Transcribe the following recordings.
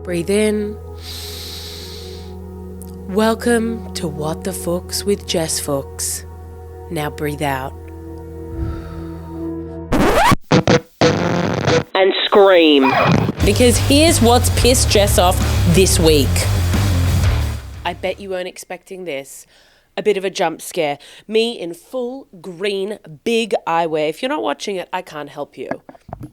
Breathe in. Welcome to What the Fuchs with Jess Fuchs. Now breathe out. And scream. Because here's what's pissed Jess off this week. I bet you weren't expecting this. A bit of a jump scare. Me in full green big eyewear. If you're not watching it, I can't help you.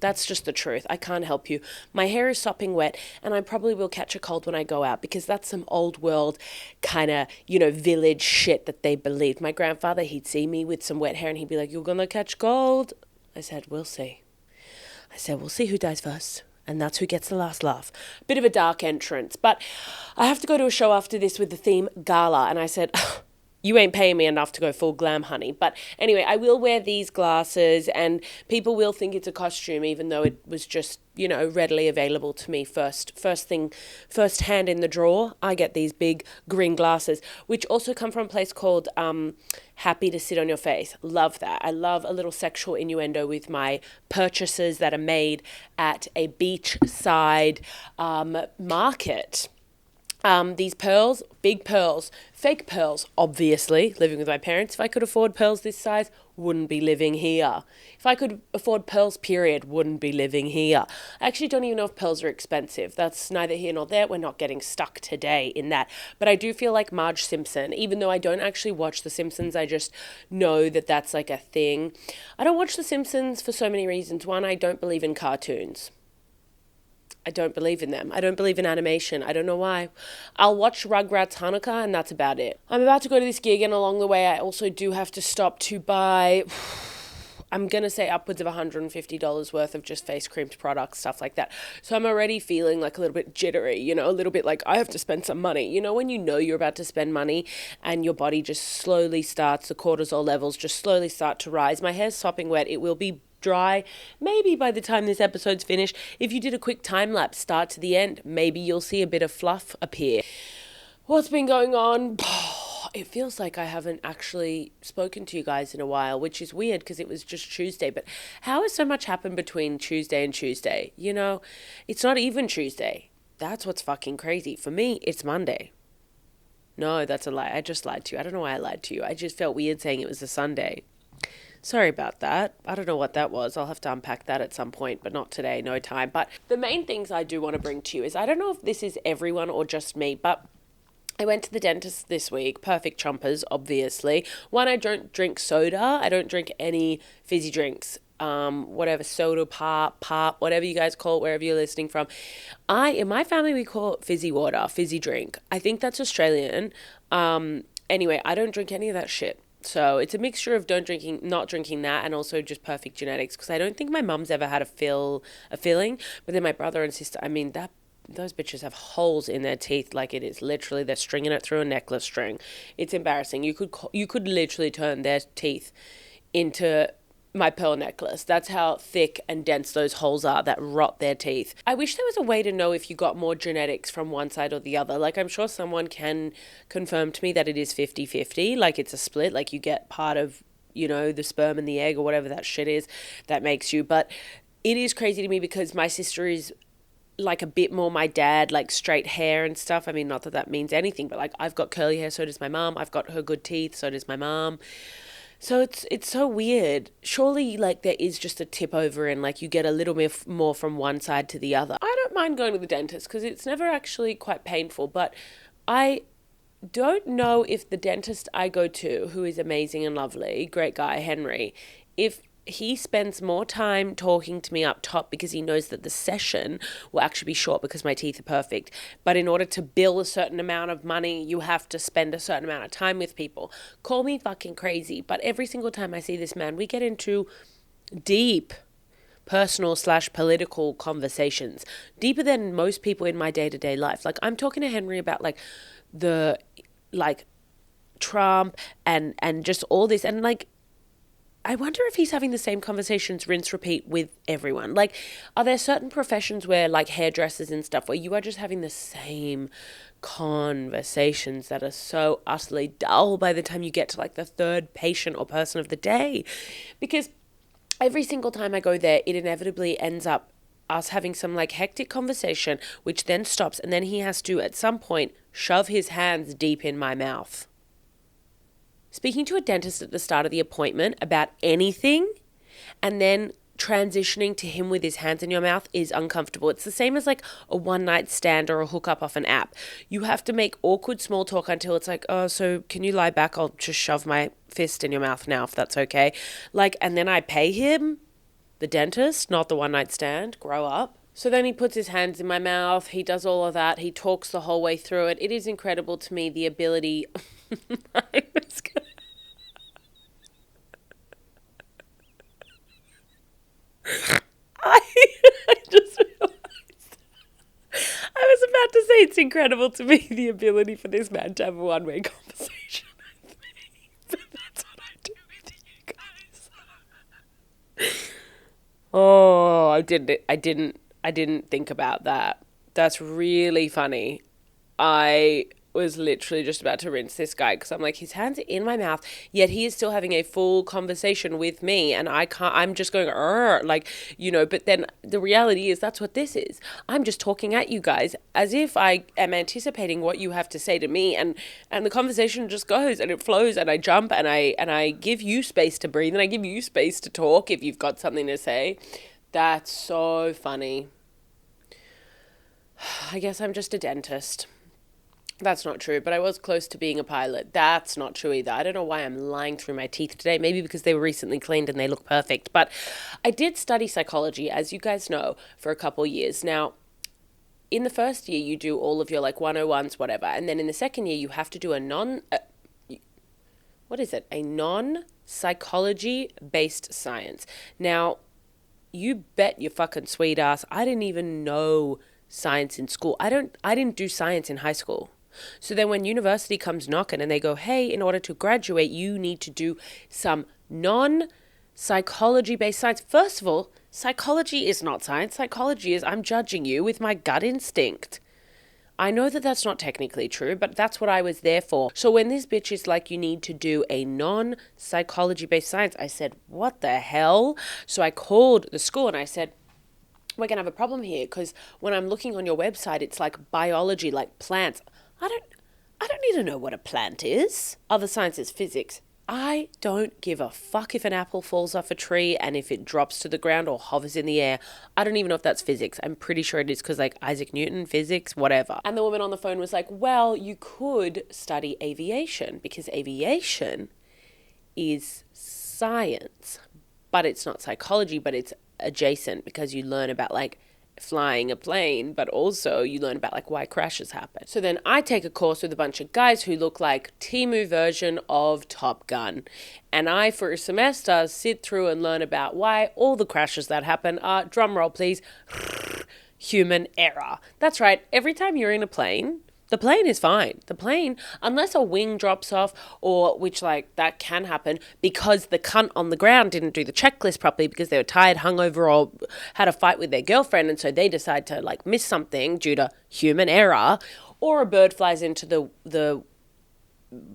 That's just the truth. I can't help you. My hair is sopping wet and I probably will catch a cold when I go out because that's some old world kind of, village shit that they believed. My grandfather, he'd see me with some wet hair and he'd be like, "You're going to catch cold." I said, "We'll see." I said, "We'll see who dies first." And that's who gets the last laugh. Bit of a dark entrance. But I have to go to a show after this with the theme gala. And I said, "You ain't paying me enough to go full glam, honey." But anyway, I will wear these glasses and people will think it's a costume, even though it was just, readily available to me first hand in the drawer. I get these big green glasses, which also come from a place called Happy to Sit on Your Face. Love that. I love a little sexual innuendo with my purchases that are made at a beachside market. These pearls, big pearls, fake pearls, obviously, living with my parents. If I could afford pearls this size, wouldn't be living here. If I could afford pearls, period, wouldn't be living here. I actually don't even know if pearls are expensive. That's neither here nor there. We're not getting stuck today in that. But I do feel like Marge Simpson, even though I don't actually watch The Simpsons, I just know that that's like a thing. I don't watch The Simpsons for so many reasons. One, I don't believe in cartoons. I don't believe in them. I don't believe in animation. I don't know why. I'll watch Rugrats Hanukkah and that's about it. I'm about to go to this gig and along the way I also do have to stop to buy, I'm going to say upwards of $150 worth of just face creamed products, stuff like that. So I'm already feeling like a little bit jittery, a little bit like I have to spend some money. When you're about to spend money and your body just slowly starts, the cortisol levels just slowly start to rise. My hair's sopping wet. It will be dry maybe by the time this episode's finished. If you did a quick time lapse start to the end, maybe you'll see a bit of fluff appear. What's been going on? It feels like I haven't actually spoken to you guys in a while, which is weird because it was just Tuesday. But how has so much happened between Tuesday and Tuesday? It's not even Tuesday. That's what's fucking crazy. For me, it's Monday. No, that's a lie. I just lied to you. I don't know why I lied to you. I just felt weird saying it was a Sunday. Sorry about that. I don't know what that was. I'll have to unpack that at some point, but not today, no time. But the main things I do want to bring to you is, I don't know if this is everyone or just me, but I went to the dentist this week. Perfect chompers, obviously. One, I don't drink soda. I don't drink any fizzy drinks. Whatever, soda, pop, whatever you guys call it, wherever you're listening from. In my family, we call it fizzy water, fizzy drink. I think that's Australian. Anyway, I don't drink any of that shit. So it's a mixture of not drinking that, and also just perfect genetics, because I don't think my mum's ever had a filling. But then my brother and sister, those bitches have holes in their teeth like it is literally, they're stringing it through a necklace string. It's embarrassing. You could literally turn their teeth into my pearl necklace. That's how thick and dense those holes are that rot their teeth. I wish there was a way to know if you got more genetics from one side or the other. Like, I'm sure someone can confirm to me that it is 50-50, like it's a split, like you get part of, the sperm and the egg or whatever that shit is that makes you. But it is crazy to me because my sister is like a bit more my dad, like straight hair and stuff. I mean, not that that means anything, but like I've got curly hair, so does my mom. I've got her good teeth, so does my mom. So it's so weird. Surely, like, there is just a tip over and, like, you get a little bit more from one side to the other. I don't mind going to the dentist because it's never actually quite painful, but I don't know if the dentist I go to, who is amazing and lovely, great guy, Henry, if he spends more time talking to me up top because he knows that the session will actually be short because my teeth are perfect. But in order to bill a certain amount of money, you have to spend a certain amount of time with people. Call me fucking crazy, but every single time I see this man, we get into deep personal/political conversations, deeper than most people in my day-to-day life. Like, I'm talking to Henry about Trump and just all this, and I wonder if he's having the same conversations, rinse, repeat with everyone. Like, are there certain professions where, like hairdressers and stuff, where you are just having the same conversations that are so utterly dull by the time you get to, like, the third patient or person of the day? Because every single time I go there, it inevitably ends up us having some like hectic conversation, which then stops, and then he has to at some point shove his hands deep in my mouth. Speaking to a dentist at the start of the appointment about anything and then transitioning to him with his hands in your mouth is uncomfortable. It's the same as like a one-night stand or a hookup off an app. You have to make awkward small talk until it's like, oh, so can you lie back? I'll just shove my fist in your mouth now if that's okay. Like, and then I pay him, the dentist, not the one-night stand. Grow up. So then he puts his hands in my mouth. He does all of that. He talks the whole way through it. It is incredible to me, the ability. I just realized I was about to say it's incredible to me, the ability for this man to have a one-way conversation with me. But that's what I do with you guys. Oh, I didn't think about that. That's really funny. I was literally just about to rinse this guy because I'm like, his hands are in my mouth, yet he is still having a full conversation with me, and I'm just going, like, but then the reality is that's what this is. I'm just talking at you guys as if I am anticipating what you have to say to me, and the conversation just goes and it flows, and I jump and I give you space to breathe, and I give you space to talk if you've got something to say. That's so funny. I guess I'm just a dentist. That's not true, but I was close to being a pilot. That's not true either. I don't know why I'm lying through my teeth today. Maybe because they were recently cleaned and they look perfect. But I did study psychology, as you guys know, for a couple years. Now, in the first year, you do all of your like 101s, whatever. And then in the second year, you have to do a non-psychology-based science. Now, you bet your fucking sweet ass, I didn't even know science in school. I didn't do science in high school. So then when university comes knocking and they go, hey, in order to graduate, you need to do some non-psychology based science. First of all, psychology is not science. Psychology is I'm judging you with my gut instinct. I know that that's not technically true, but that's what I was there for. So when this bitch is like, you need to do a non-psychology based science, I said, what the hell? So I called the school and I said, we're going to have a problem here because when I'm looking on your website, it's like biology, like plants. I don't need to know what a plant is. Other science is physics. I don't give a fuck if an apple falls off a tree and if it drops to the ground or hovers in the air. I don't even know if that's physics. I'm pretty sure it is because like Isaac Newton, physics, whatever. And the woman on the phone was like, well, you could study aviation because aviation is science, but it's not psychology, but it's adjacent because you learn about like flying a plane, but also you learn about like why crashes happen. So then I take a course with a bunch of guys who look like Temu version of Top Gun. And I, for a semester, sit through and learn about why all the crashes that happen are, drum roll please, human error. That's right. Every time you're in a plane, the plane is fine. The plane, unless a wing drops off, or which like that can happen because the cunt on the ground didn't do the checklist properly because they were tired, hungover, or had a fight with their girlfriend, and so they decide to like miss something due to human error, or a bird flies into the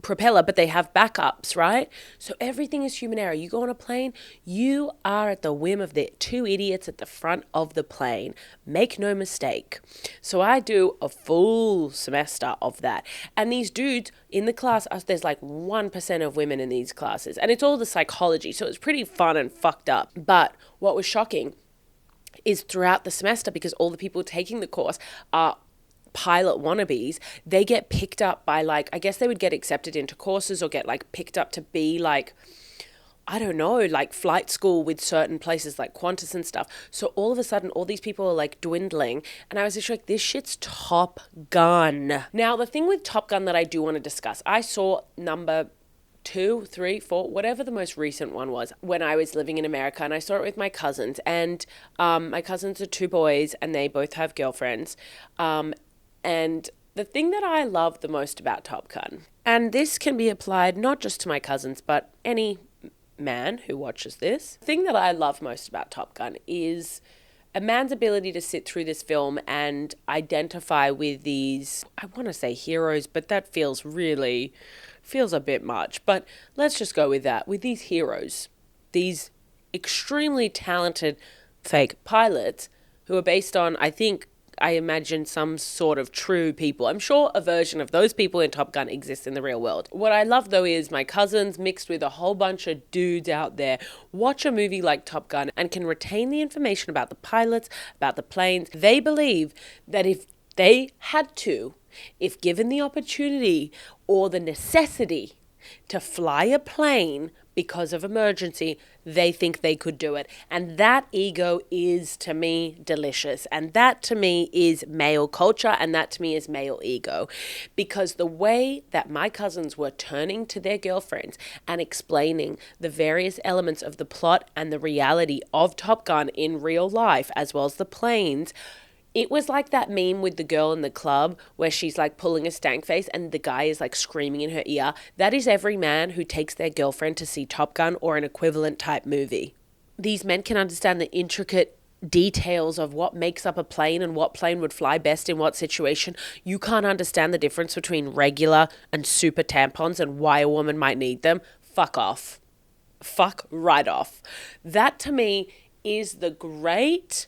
propeller, but they have backups, right? So everything is human error. You go on a plane, you are at the whim of the two idiots at the front of the plane. Make no mistake. So I do a full semester of that. And these dudes in the class, there's like 1% of women in these classes. And it's all the psychology. So it's pretty fun and fucked up. But what was shocking is throughout the semester, because all the people taking the course are pilot wannabes, they get picked up by like, I guess they would get accepted into courses or get like picked up to be like, I don't know, like flight school with certain places like Qantas and stuff. So all of a sudden, all these people are like dwindling. And I was just like, this shit's Top Gun. Now, the thing with Top Gun that I do want to discuss, I saw number 2, 3, 4, whatever the most recent one was when I was living in America, and I saw it with my cousins. And my cousins are 2 boys and they both have girlfriends. And the thing that I love the most about Top Gun, and this can be applied not just to my cousins, but any man who watches this, the thing that I love most about Top Gun is a man's ability to sit through this film and identify with these, I want to say heroes, but that feels a bit much. But let's just go with that, with these heroes, these extremely talented fake pilots who are based on, I imagine, some sort of true people. I'm sure a version of those people in Top Gun exists in the real world. What I love, though, is my cousins mixed with a whole bunch of dudes out there watch a movie like Top Gun and can retain the information about the pilots, about the planes. They believe that if they had to, if given the opportunity or the necessity to fly a plane because of emergency, they think they could do it. And that ego is, to me, delicious. And that, to me, is male culture. And that, to me, is male ego. Because the way that my cousins were turning to their girlfriends and explaining the various elements of the plot and the reality of Top Gun in real life, as well as the planes, it was like that meme with the girl in the club where she's like pulling a stank face and the guy is like screaming in her ear. That is every man who takes their girlfriend to see Top Gun or an equivalent type movie. These men can understand the intricate details of what makes up a plane and what plane would fly best in what situation. You can't understand the difference between regular and super tampons and why a woman might need them. Fuck off. Fuck right off. That, to me, is the great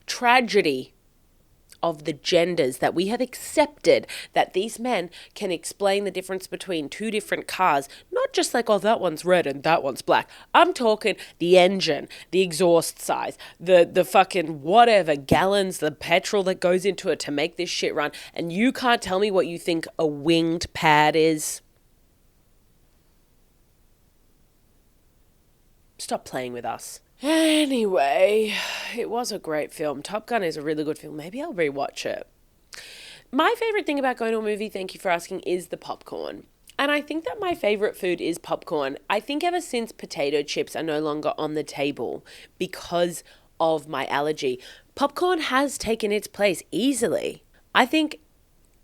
tragedy of the genders, that we have accepted that these men can explain the difference between two different cars, not just like, oh, that one's red and that one's black. I'm talking the engine, the exhaust size, the fucking whatever gallons, the petrol that goes into it to make this shit run, and you can't tell me what you think a winged pad is. Stop playing with us. Anyway, it was a great film. Top Gun is a really good film. Maybe I'll rewatch it. My favorite thing about going to a movie, thank you for asking, is the popcorn. And I think that my favorite food is popcorn. I think ever since potato chips are no longer on the table because of my allergy, popcorn has taken its place easily. I think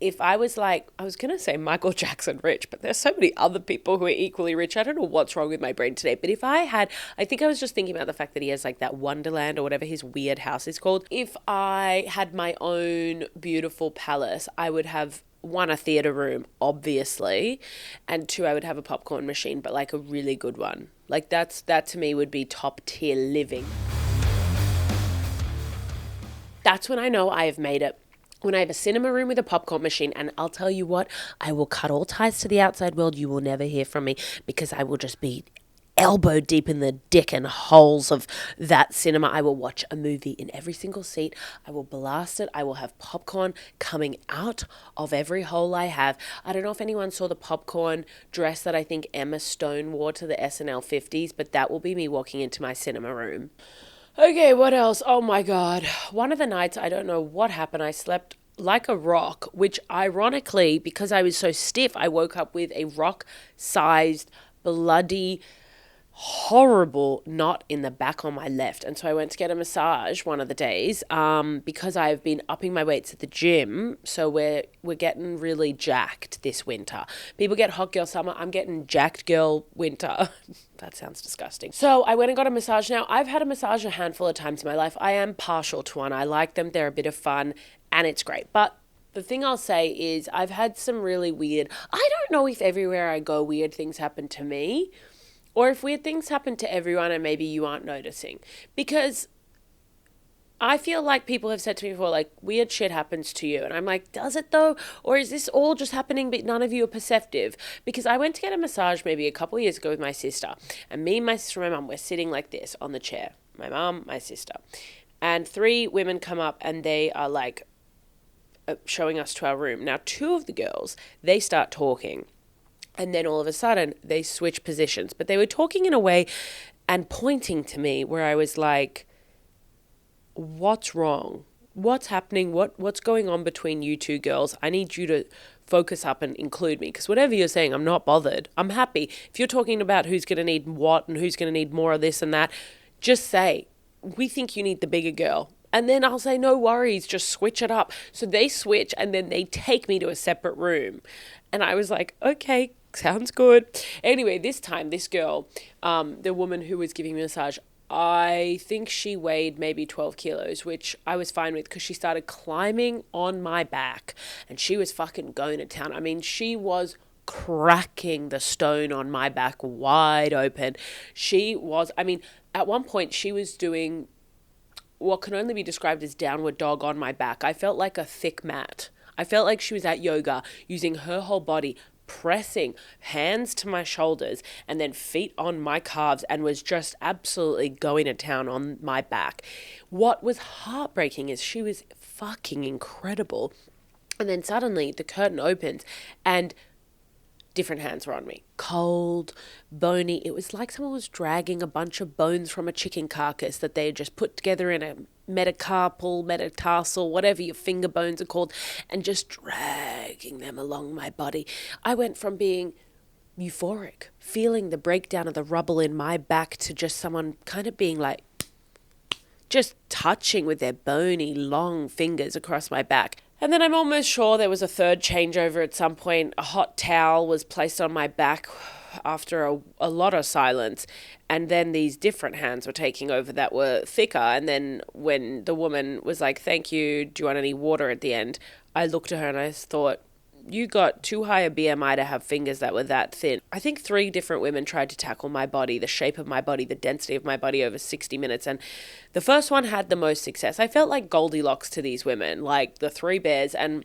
if I was like, I was going to say Michael Jackson rich, but there's so many other people who are equally rich. I don't know what's wrong with my brain today. But if I think I was just thinking about the fact that he has like that Wonderland or whatever his weird house is called. If I had my own beautiful palace, I would have, one, a theater room, obviously, and two, I would have a popcorn machine, but like a really good one. Like that to me would be top tier living. That's when I know I have made it. When I have a cinema room with a popcorn machine, and I'll tell you what, I will cut all ties to the outside world. You will never hear from me because I will just be elbow deep in the dick and holes of that cinema. I will watch a movie in every single seat. I will blast it. I will have popcorn coming out of every hole I have. I don't know if anyone saw the popcorn dress that I think Emma Stone wore to the SNL 50s, but that will be me walking into my cinema room. Okay, what else? Oh my God. One of the nights, I don't know what happened, I slept like a rock, which ironically, because I was so stiff, I woke up with a rock-sized, bloody, horrible knot in the back on my left. And so I went to get a massage one of the days because I've been upping my weights at the gym. So we're getting really jacked this winter. People get hot girl summer. I'm getting jacked girl winter. That sounds disgusting. So I went and got a massage. Now, I've had a massage a handful of times in my life. I am partial to one. I like them. They're a bit of fun and it's great. But the thing I'll say is I've had some really weird, I don't know if everywhere I go weird things happen to me, or if weird things happen to everyone and maybe you aren't noticing. Because I feel like people have said to me before, like, weird shit happens to you. And I'm like, does it though? Or is this all just happening but none of you are perceptive? Because I went to get a massage maybe a couple of years ago with my sister. And me, my sister, and my mum were sitting like this on the chair. My mum, my sister. And three women come up and they are like showing us to our room. Now, two of the girls, they start talking. And then all of a sudden, they switch positions. But they were talking in a way and pointing to me where I was like, what's wrong? What's happening? What's going on between you two girls? I need you to focus up and include me. Because whatever you're saying, I'm not bothered. I'm happy. If you're talking about who's going to need what and who's going to need more of this and that, just say, we think you need the bigger girl. And then I'll say, no worries, just switch it up. So they switch and then they take me to a separate room. And I was like, okay, sounds good. Anyway, this time, this girl, the woman who was giving me a massage, I think she weighed maybe 12 kilos, which I was fine with because she started climbing on my back and she was fucking going to town. I mean, she was cracking the stone on my back wide open. At one point, she was doing what can only be described as downward dog on my back. I felt like a thick mat. I felt like she was at yoga, using her whole body, pressing hands to my shoulders and then feet on my calves, and was just absolutely going to town on my back. What was heartbreaking is she was fucking incredible. And then suddenly the curtain opens and different hands were on me. Cold, bony. It was like someone was dragging a bunch of bones from a chicken carcass that they had just put together in a metatarsal, whatever your finger bones are called, and just dragging them along my body. I went from being euphoric, feeling the breakdown of the rubble in my back, to just someone kind of being like, just touching with their bony, long fingers across my back. And then I'm almost sure there was a third changeover at some point. A hot towel was placed on my back after a lot of silence. And then these different hands were taking over that were thicker. And then when the woman was like, "Thank you, do you want any water?" at the end, I looked at her and I thought, you got too high a BMI to have fingers that were that thin. I think 3 different women tried to tackle my body, the shape of my body, the density of my body over 60 minutes. And the first one had the most success. I felt like Goldilocks to these women, like the 3 bears. And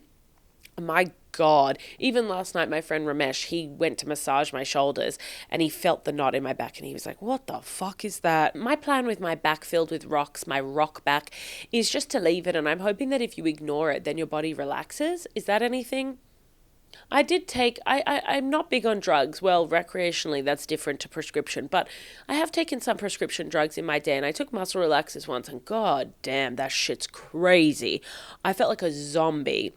my God, even last night, my friend Ramesh, he went to massage my shoulders and he felt the knot in my back and he was like, "What the fuck is that?" My plan with my back filled with rocks, my rock back, is just to leave it. And I'm hoping that if you ignore it, then your body relaxes. Is that anything? I did take, I'm not big on drugs. Well, recreationally, that's different to prescription. But I have taken some prescription drugs in my day. And I took muscle relaxers once. And god damn, that shit's crazy. I felt like a zombie.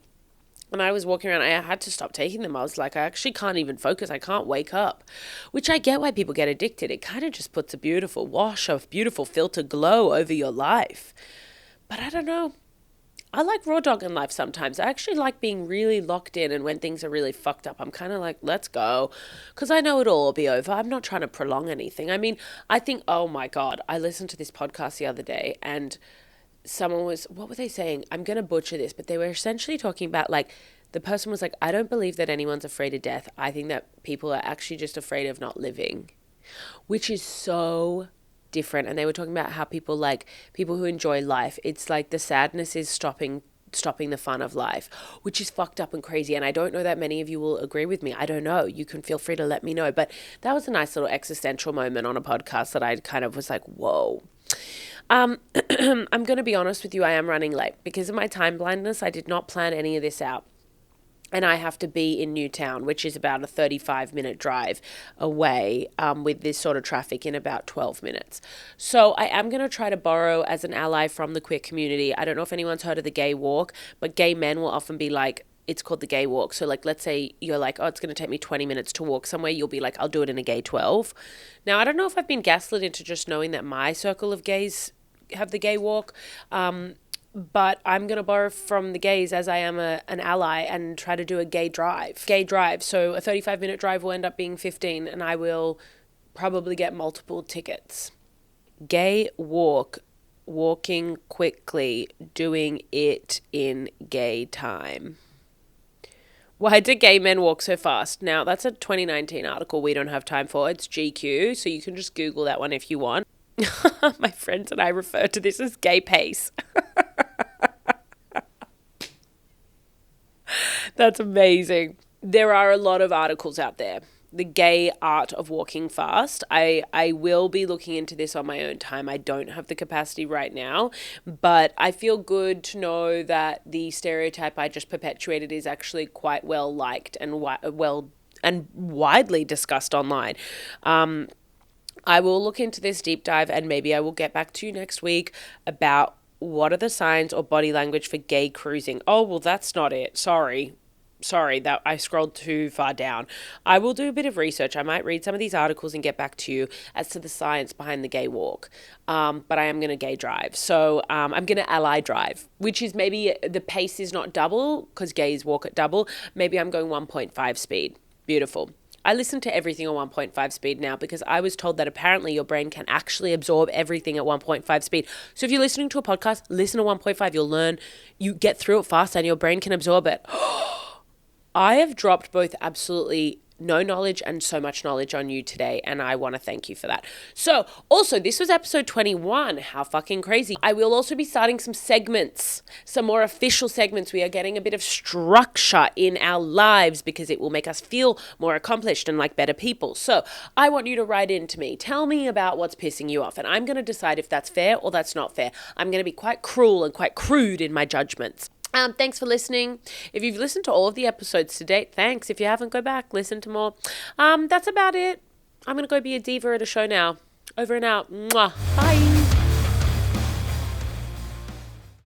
And I was walking around, I had to stop taking them. I was like, I actually can't even focus. I can't wake up. Which I get why people get addicted. It kind of just puts a beautiful wash of beautiful filter glow over your life. But I don't know. I like raw dogging life sometimes. I actually like being really locked in, and when things are really fucked up, I'm kind of like, let's go. Because I know it'll all be over. I'm not trying to prolong anything. I mean, I think, oh my God, I listened to this podcast the other day and someone was, what were they saying? I'm going to butcher this, but they were essentially talking about like, the person was like, "I don't believe that anyone's afraid of death. I think that people are actually just afraid of not living," which is so different. And they were talking about how people who enjoy life, it's like the sadness is stopping the fun of life, which is fucked up and crazy. And I don't know that many of you will agree with me. I don't know. You can feel free to let me know. But that was a nice little existential moment on a podcast that I kind of was like, whoa. I'm going to be honest with you. I am running late because of my time blindness. I did not plan any of this out. And I have to be in Newtown, which is about a 35-minute drive away, with this sort of traffic in about 12 minutes. So I am going to try to borrow as an ally from the queer community. I don't know if anyone's heard of the gay walk, but gay men will often be like, it's called the gay walk. So like, let's say you're like, oh, it's going to take me 20 minutes to walk somewhere. You'll be like, I'll do it in a gay 12. Now, I don't know if I've been gaslit into just knowing that my circle of gays have the gay walk. But I'm going to borrow from the gays as I am an ally and try to do a gay drive. So a 35-minute drive will end up being 15 and I will probably get multiple tickets. Gay walk, walking quickly, doing it in gay time. Why do gay men walk so fast? Now, that's a 2019 article we don't have time for. It's GQ, so you can just Google that one if you want. My friends and I refer to this as gay pace. That's amazing. There are a lot of articles out there. The gay art of walking fast. I will be looking into this on my own time. I don't have the capacity right now, but I feel good to know that the stereotype I just perpetuated is actually quite well liked and widely discussed online. I will look into this deep dive and maybe I will get back to you next week about what are the signs or body language for gay cruising. Oh, well, that's not it. Sorry, that I scrolled too far down. I will do a bit of research. I might read some of these articles and get back to you as to the science behind the gay walk. But I am going to gay drive. So I'm going to ally drive, which is maybe the pace is not double because gays walk at double. Maybe I'm going 1.5 speed. Beautiful. I listen to everything at 1.5 speed now because I was told that apparently your brain can actually absorb everything at 1.5 speed. So if you're listening to a podcast, listen to 1.5. You'll learn, you get through it fast and your brain can absorb it. I have dropped both absolutely no knowledge and so much knowledge on you today, and I want to thank you for that. So, also, this was episode 21. How fucking crazy. I will also be starting some segments, some more official segments. We are getting a bit of structure in our lives because it will make us feel more accomplished and like better people. So, I want you to write in to me. Tell me about what's pissing you off, and I'm going to decide if that's fair or that's not fair. I'm going to be quite cruel and quite crude in my judgments. Thanks for listening. If you've listened to all of the episodes to date, thanks. If you haven't, go back, listen to more. That's about it. I'm going to go be a diva at a show now. Over and out. Mwah. Bye.